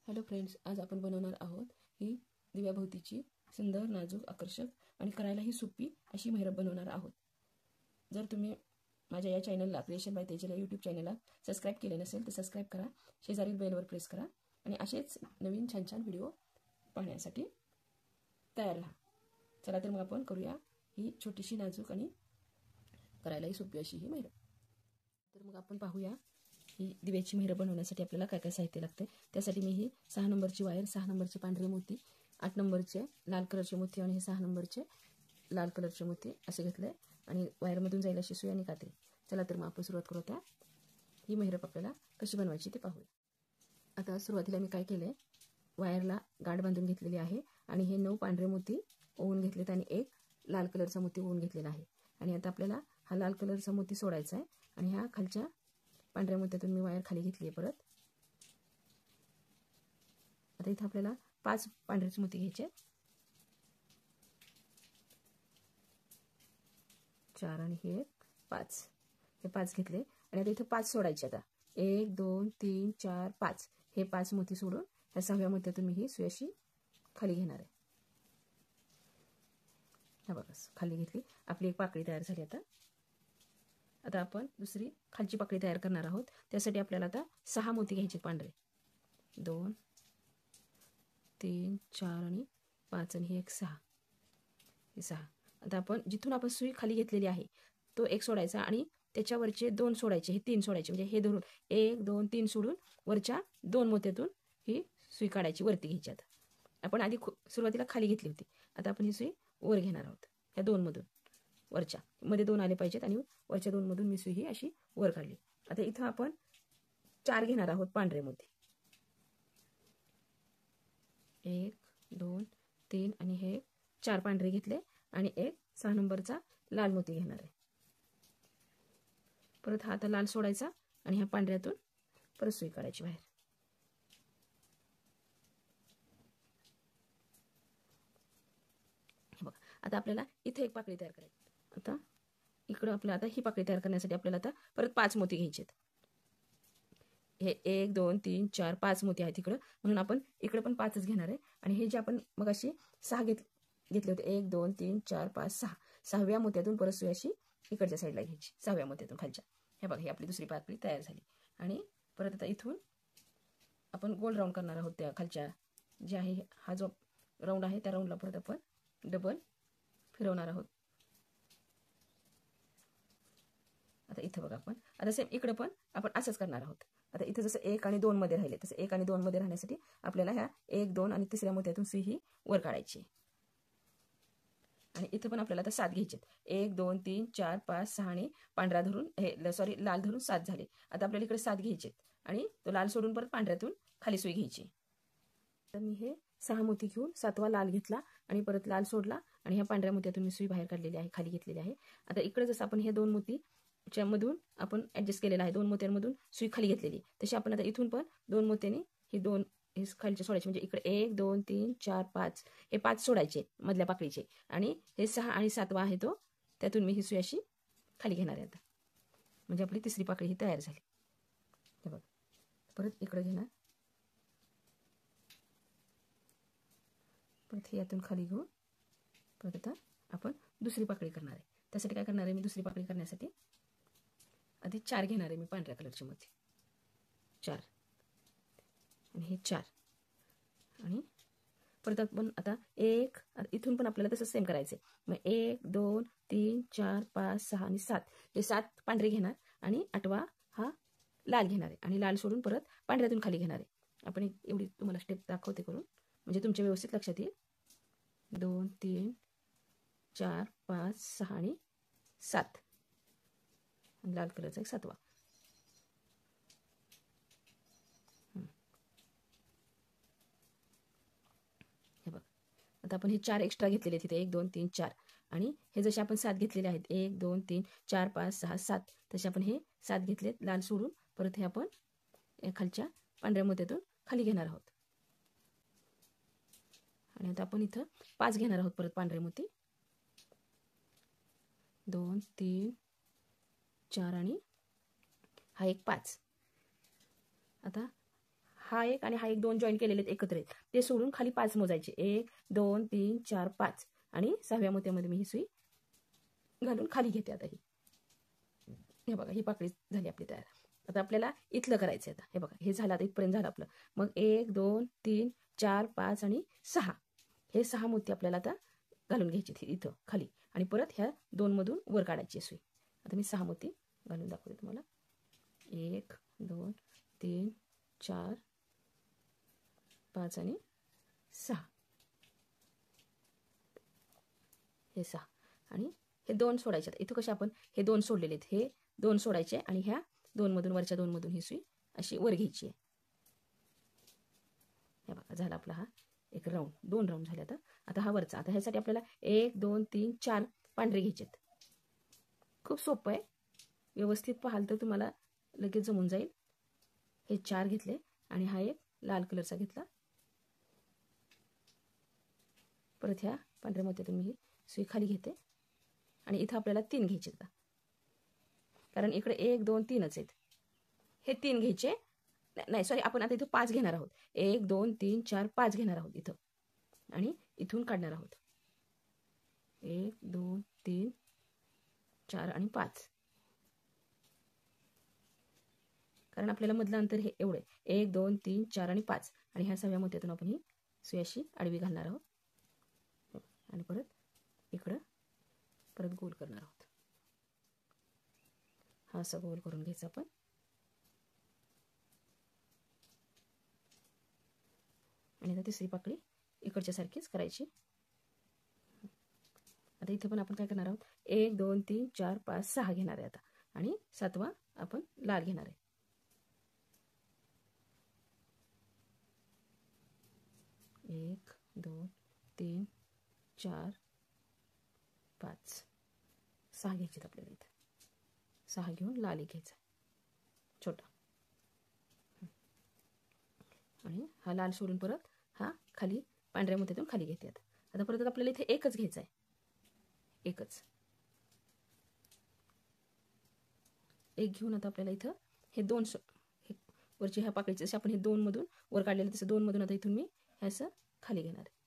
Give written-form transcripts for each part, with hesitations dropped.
Hello friends, आज आपण बनवणार आहोत ही दिव्याभोवतीची सुंदर, नाजूक, आकर्षक आणि करायलाही सोपी अशी मेहरब बनवणार आहोत। जर तुम्ही माझ्या या चॅनलला क्रिएशन बाय तेजल या यूट्यूब चॅनलला सबस्क्राईब केले नसेल तर सबस्क्राईब करा, शेजारील बेलवर प्रेस करा आणि असेच नवीन छान छान व्हिडिओ पाहण्यासाठी तयार राहा। चला तर मग आपण करूया ही छोटीशी, नाजूक आणि करायलाही सोपी अशी ही मेहरब। तर मग आपण पाहूया ही दिव्याची मेहरब बनवण्यासाठी आपल्याला काय काय साहित्य लागते। त्यासाठी मी ही 6 नंबरची वायर, 6 नंबरचे पांढरे मोती, 8 नंबरचे लाल कलरचे मोती आणि हे 6 नंबरचे लाल कलरचे मोती असे घेतले आणि वायरमधून जाईल अशी सुई आणि कात्री। चला तर मग आपण सुरुवात करू। त्या ही मेहरब आपल्याला कशी बनवायची ते पाहूया। आता सुरुवातीला मी काय केले, वायरला गाठ बांधून घेतलेली आहे आणि हे 9 पांढरे मोती ओवून घेतलेत आणि एक लाल कलरचा मोती ओवून घेतलेला आहे। आणि आता आपल्याला हा लाल कलरचा मोती सोडायचा आहे आणि ह्या खालच्या पांढऱ्या मोत्यातून मी वायर खाली घेतली आहे परत। आता इथे आपल्याला 5 पांढरेच मोती घ्यायचे, 4 आणि हे 5, हे 5 घेतले आणि आता इथे 5 सोडायचे। आता 1 2 3 4 5 हे 5 मोती सोडून ह्या 6व्या मोत्यातून मी ही सुई अशी खाली घेणार आहे। हा बघा, खाली घेतली, आपली एक पाकळी तयार झाली। आता आपण दुसरी खालची पाकळी तयार करणार आहोत। त्यासाठी आपल्याला आता 6 मोती घ्यायचे पांढरे, 2 3 4 आणि 5 आणि हे एक 6, हे 6। आता आपण जिथून आपण सुई खाली घेतलेली आहे तो एक सोडायचा आणि त्याच्यावरचे 2 सोडायचे, हे 3 सोडायचे, म्हणजे हे धरून 1 2 3 सोडून वरच्या 2 मोत्यातून ही सुई काढायची, वरती घ्यायची। आता आपण आधी सुरुवातीला खाली घेतली होती, आता आपण ही सुई वर घेणार आहोत। ह्या 2 मधून वरच्या मध्ये 2 आले पाहिजेत आणि वरच्या 2 मधून मी सुई ही अशी वर काढली। आता इथं आपण 4 घेणार आहोत पांढरे मोती, 1 2 3 आणि हे 4 पांढरे घेतले आणि एक 6 नंबरचा लाल मोती घेणार आहे। परत हा आता लाल सोडायचा आणि ह्या पांढऱ्यातून परत सुई काढायची बाहेर। हे बघा, आता आपल्याला इथे एक पाकळी तयार करायची। आता इकडं आपल्याला आता ही पाकळी तयार करण्यासाठी आपल्याला आता परत 5 मोती घ्यायचे। हे 1 2 3 4 5 मोती आहेत इकडं, म्हणून आपण इकडे पण 5च घेणार आहे। आणि हे जे आपण मग अशी 6 घेतले होते, 1 2 3 4 5 6, 6व्या मोत्यातून परत सुई अशी इकडच्या साईडला घ्यायची, 6व्या मोत्यातून खालच्या। हे बघा, ही आपली दुसरी पाकळी तयार झाली। आणि परत आता इथून आपण गोल राऊंड करणार आहोत। त्या खालच्या जे आहे हा जो राऊंड आहे त्या राऊंडला परत आपण डबल फिरवणार आहोत। आता इथं बघा, आपण आता सेम इकडे पण आपण असंच करणार आहोत। आता इथं जसं 1 आणि 2 मध्ये राहिले तसं 1 आणि 2 मध्ये राहण्यासाठी आपल्याला ह्या 1 2 आणि तिसऱ्या मोत्यातून सुई ही वर काढायची। आणि इथं पण आपल्याला आता 7 घ्यायचे, 1 2 3 4 5 6 आणि पांढरा धरून लाल धरून 7 झाले। आता आपल्याला इकडे 7 घ्यायचे आणि तो लाल सोडून परत पांढऱ्यातून खाली सुई घ्यायची। तर मी हे 6 मोती घेऊन 7वा लाल घेतला आणि परत लाल सोडला आणि ह्या पांढऱ्या मोत्यातून मी सुई बाहेर काढलेली आहे, खाली घेतलेली आहे। आता इकडे जसं आपण हे 2 मोतीच्या मधून आपण ऍडजस्ट केलेला आहे, 2 मोत्यांमधून सुई खाली घेतलेली, तशी आपण आता इथून पण 2 मोत्याने ही 2 हे खालचे सोडायचे, म्हणजे इकडे 1 2 3 4 5 हे 5 सोडायचे मधल्या पाकळीचे आणि हे 6 आणि 7वा आहे तो त्यातून मी ही सुई अशी खाली घेणार आहे। आता म्हणजे आपली तिसरी पाकळी ही तयार झाली। हे बघा, परत इकडे घेणार, परत हे यातून खाली घेऊन परत आता आपण दुसरी पाकळी करणार आहे। त्यासाठी काय करणार आहे, मी दुसरी पाकळी करण्यासाठी आधी 4 घेणार आहे मी पांढऱ्या कलरचे मोती, 4 आणि हे 4 आणि परत आपण आता इथून पण आपल्याला तसं सेम करायचं आहे। मग 1 2 3 4 5 6 आणि 7 हे 7 पांढरे घेणार आणि 8वा हा लाल घेणार आहे आणि लाल सोडून परत पांढऱ्यातून खाली घेणार आहे। आपण एवढी तुम्हाला स्टेप दाखवते करून, म्हणजे तुमच्या व्यवस्थित लक्षात येईल। 2 3 4 5 6 आणि 7 आणि लाल कलरचा एक 7वा। हे बघ, आता आपण हे 4 एक्स्ट्रा घेतलेले तिथे 1 2 3 4 आणि हे जसे आपण 7 घेतलेले आहेत 1 2 3 4 5 6 7, तसे आपण हे 7 घेतलेत लाल सोडून, परत हे आपण खालच्या पांढऱ्या मोत्यातून खाली घेणार आहोत। आणि आता आपण इथं 5 घेणार आहोत परत पांढरे मोती, 2 3 4 आणि हा एक 5। आता हा एक आणि हा एक 2 जॉईन केलेले आहेत एकत्र आहेत, ते सोडून खाली 5 मोजायचे. 1 2 3 4 5 आणि 6व्या मोत्यामध्ये मी ही सुई घालून खाली घेते. आता हे बघा, ही पाकळी झाली आपली तयार. आता आपल्याला इथलं करायचं आहे. आता हे बघा, हे झालं, आता इथपर्यंत झालं आपलं. मग 1 2 3 4 5 आणि 6 हे 6 मोती आपल्याला आता घालून घ्यायचे इथं खाली आणि परत ह्या 2 मधून वर काढायची सुई. आता मी 6 मोती घालून दाखवते तुम्हाला. 1 2 3 4 5 आणि 6 हे 6 आणि हे 2 सोडायचे. इथं कसे आपण हे 2 सोडलेले आहेत, हे 2 सोडायचे आणि ह्या 2 मधून वरच्या 2 मधून ही सुई अशी वर घ्यायची आहे. हे बघा, झाला आपला हा एक राऊंड. 2 राऊंड झाले. आता हा वरचा. आता ह्यासाठी आपल्याला 1 2 3 4 पांढरे घ्यायचेत. खूप सोपं आहे, व्यवस्थित पाहाल तर तुम्हाला लगेच जमून जाईल. हे 4 घेतले आणि हा एक लाल कलरचा घेतला. परत ह्या पांढऱ्या मोत्यातून मी ही सुई खाली घेते आणि इथं आपल्याला 3 घ्यायचे आता, कारण इकडे 1 2 3च आहेत. हे 3 घ्यायचे, नाही सॉरी, आपण आता इथं 5 घेणार आहोत. 1 2 3 4 5 घेणार आहोत इथं आणि इथून काढणार आहोत. 1 2 3 4 आणि 5, कारण आपल्याला मधलं अंतर हे एवढे 1 2 3 4 आणि 5 आणि ह्या 6व्या मोत्यातून आपण ही सुई अशी आडवी घालणार आहोत आणि परत इकडं परत गोल करणार आहोत. हा असा गोल करून घ्यायचा आपण. आणि आता तिसरी पाकळी इकडच्या सारखीच करायची. आता इथे पण आपण काय करणार आहोत, 1 2 3 4 5 6 घेणार आहे आता आणि 7वा आपण लाल घेणार आहे. 1 2 3 4 5 6 घ्यायचे आपल्याला. इथे 6 घेऊन लाल एक घ्यायचा छोटा आणि हा लाल सोडून परत हा खाली पांढऱ्या मोत्यातून खाली घेते. आता परत आपल्याला इथे एकच घ्यायचा आहे, एकच एक घेऊन आता आपल्याला इथं हे 2 हे वरची ह्या पाकळीचे जसे आपण हे 2 मधून वर काढलेलं तसं 2 मधून आता इथून मी हे असं खाली घेणार आहे.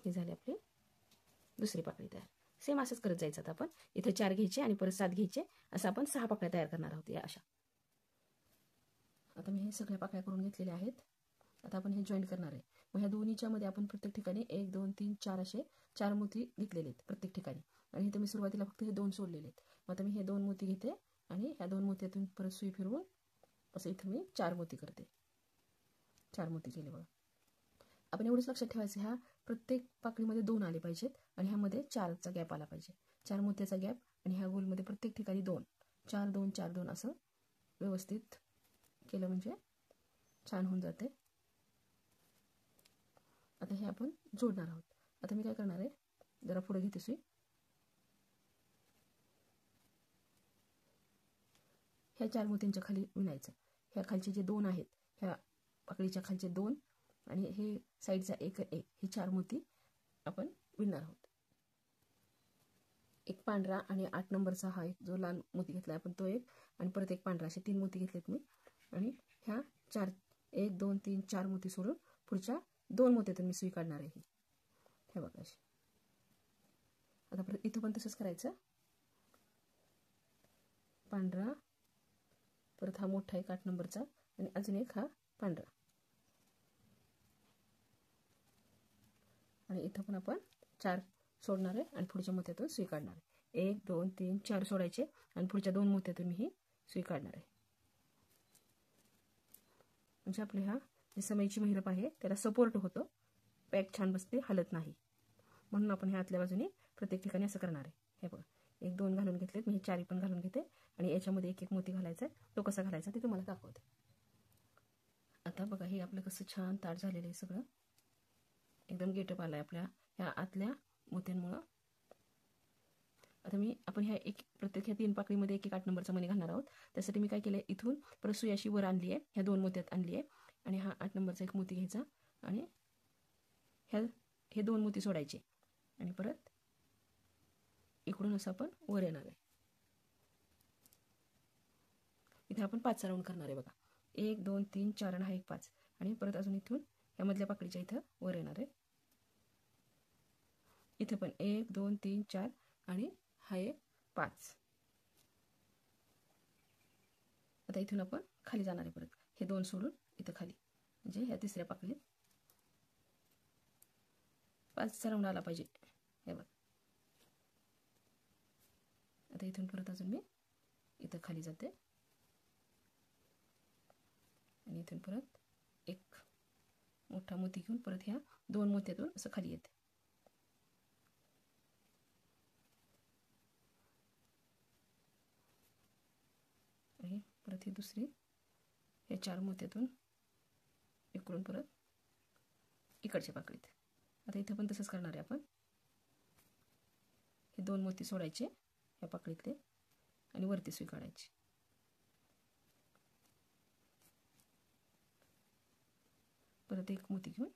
हे झाले आपली दुसरी पाकळी तयार. सेम असंच करत जायचं. आता आपण इथं 4 घ्यायचे आणि परत 7 घ्यायचे, असं आपण 6 पाकळ्या तयार करणार आहोत या अशा. आता मी हे सगळ्या पाकळ्या करून घेतलेल्या आहेत. आता आपण हे जॉईन करणार आहे. मग ह्या दोन्हीच्या मध्ये आपण प्रत्येक ठिकाणी 1 2 3 4 असे 4 मोती घेतलेले आहेत प्रत्येक ठिकाणी आणि इथं मी सुरुवातीला फक्त हे 2 सोडलेले आहेत. मग आता मी हे 2 मोती घेते आणि ह्या 2 मोत्यातून परत सुई फिरवून असं इथं मी 4 मोती करते. 4 मोती केले बघा. आपण एवढंच लक्षात ठेवायचं, ह्या प्रत्येक पाकळीमध्ये 2 आले पाहिजेत आणि ह्यामध्ये 4चा गॅप आला पाहिजे. 4 मोत्याचा गॅप आणि ह्या गोलमध्ये प्रत्येक ठिकाणी 2 4 2 4 2 असं व्यवस्थित केलं म्हणजे छान होऊन जाते. आता हे आपण जोडणार आहोत. आता मी काय करणार आहे, जरा पुढे घेते सुई. ह्या 4 मोत्यांच्या खाली विणायचं. ह्या खालचे जे 2 आहेत, ह्या पाकळीच्या खालचे 2 आणि हे साईडचा एक हे 4 मोती आपण विणणार आहोत. एक पांढरा आणि 8 नंबरचा हा एक जो लाल मोती घेतला आपण तो एक आणि परत एक पांढरा, असे 3 मोती घेतलेत मी आणि ह्या 4 1 2 3 4 मोती सोडून पुढच्या 2 मोत्यातून मी सुई काढणार आहे. हे बघा अशी. आता परत इथं पण तसंच करायचं. पांढरा, परत हा मोठा एक 8 नंबरचा आणि अजून एक हा पांढरा आणि इथं पण आपण 4 सोडणार आहे आणि पुढच्या मोत्यातून सुई काढणार आहे. 1 2 3 4 सोडायचे आणि पुढच्या 2 मोत्यातून मी ही सुई काढणार आहे. म्हणजे आपले हा जे समईची महिरप आहे त्याला सपोर्ट होतो, पॅक छान बसते, हलत नाही. म्हणून आपण ह्या आतल्या बाजूने प्रत्येक ठिकाणी असं करणार आहे. हे बघा, 1 2 घालून घेतलेत मी, हे 4 पण घालून घेते आणि याच्यामध्ये एक एक मोती घालायचा आहे. तो कसा घालायचा ते तुम्हाला दाखवते. आता बघा, हे आपलं कसं छान ताट झालेलं आहे, सगळं एकदम गेटअप आलाय आपल्या ह्या आतल्या मोत्यांमुळं. आता आपण ह्या प्रत्येक ह्या 3 पाकळीमध्ये एक 8 नंबरचा मणी घालणार आहोत. त्यासाठी मी काय केलंय, इथून परत सुई अशी वर आणली आहे, ह्या 2 मोत्यात आणली आहे आणि हा 8 नंबरचा एक मोती घ्यायचा आणि हे 2 मोती सोडायचे आणि परत इकडून असं आपण वर येणार आहे. इथे आपण 5चा राऊंड करणार आहे बघा. 1 2 3 4 आणि हा एक 5 आणि परत अजून इथून या मधल्या पाकळीच्या इथं वर येणार आहे. इथे पण 1 2 3 4 आणि हा एक 5. आता इथून आपण खाली जाणार आहे. परत हे 2 सोडून इथं खाली म्हणजे ह्या तिसऱ्या पाकळीत 5चा राऊंड आला पाहिजे. हे बघ. आता इथून परत अजून मी इथं खाली जाते आणि इथून परत एक मोठा मोती घेऊन परत ह्या 2 मोत्यातून असं खाली येते. आणि परत ही दुसरी हे 4 मोत्यातून इकडून परत इकडच्या पाकळीत. आता इथं पण तसंच करणार आहे आपण. हे 2 मोती सोडायचे या पाकळीतले आणि वरती सुई काढायची. परत एक मोती घेऊन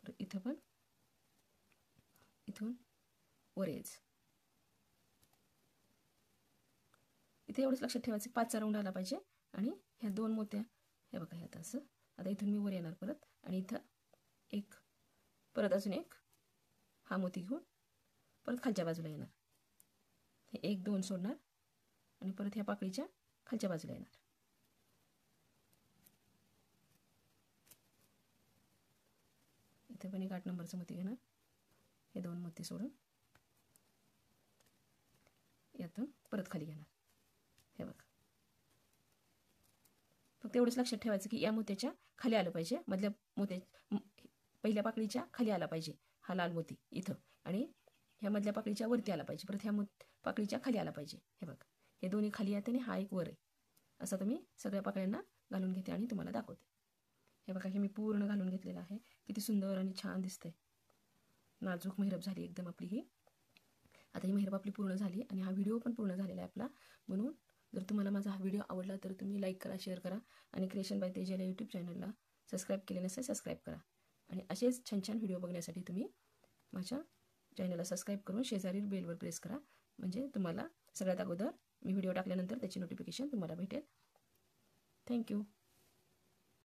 परत इथं पण इथून वर यायचं. इथे एवढंच लक्षात ठेवायचं 5चा राऊंड आला पाहिजे आणि ह्या 2 मोत्या हे बघा ह्यात असं. आता इथून मी वर येणार परत आणि इथं एक परत अजून एक हा मोती घेऊन परत खालच्या बाजूला येणार. हे 1 2 सोडणार आणि परत ह्या पाकळीच्या खालच्या बाजूला येणार. इथे पण एक 8 नंबरचं मोती घेणार. हे 2 मोती सोडून यातून परत खाली घेणार. हे बघा. फक्त एवढंच लक्षात ठेवायचं की या मोत्याच्या खाली आलं पाहिजे. मधल्या मोत्या पहिल्या पाकळीच्या खाली आला पाहिजे हा लाल मोती इथं आणि ह्या मधल्या पाकळीच्या वरती आला पाहिजे. परत ह्या पाकळीच्या खाली आला पाहिजे. हे बघा. हे दोन्ही खाली आहेत आणि हा एक वर आहे. असं तर मी सगळ्या पाकळ्यांना घालून घेते आणि तुम्हाला दाखवते. हे बघा. हे मी पूर्ण घालून घेतलेलं आहे. किती सुंदर आणि छान दिसतंय. नाजूक मेहरब झाली एकदम आपली ही. आता ही मेहरब आपली पूर्ण झाली आणि हा व्हिडिओ पण पूर्ण झालेला आहे आपला. म्हणून जर तुम्हाला माझा हा व्हिडिओ आवडला तर तुम्ही लाईक करा, शेअर करा आणि क्रिएशन बाय तेजल या यूट्यूब चॅनलला सबस्क्राईब केले नसेल सबस्क्राईब करा. आणि असेच छान छान व्हिडिओ बघण्यासाठी तुम्ही माझ्या चॅनलला सबस्क्राईब करून शेजारील बेलवर प्रेस करा. म्हणजे तुम्हाला सगळ्यात अगोदर मी व्हिडिओ टाकल्यानंतर त्याची नोटिफिकेशन तुम्हाला भेटेल. थँक्यू.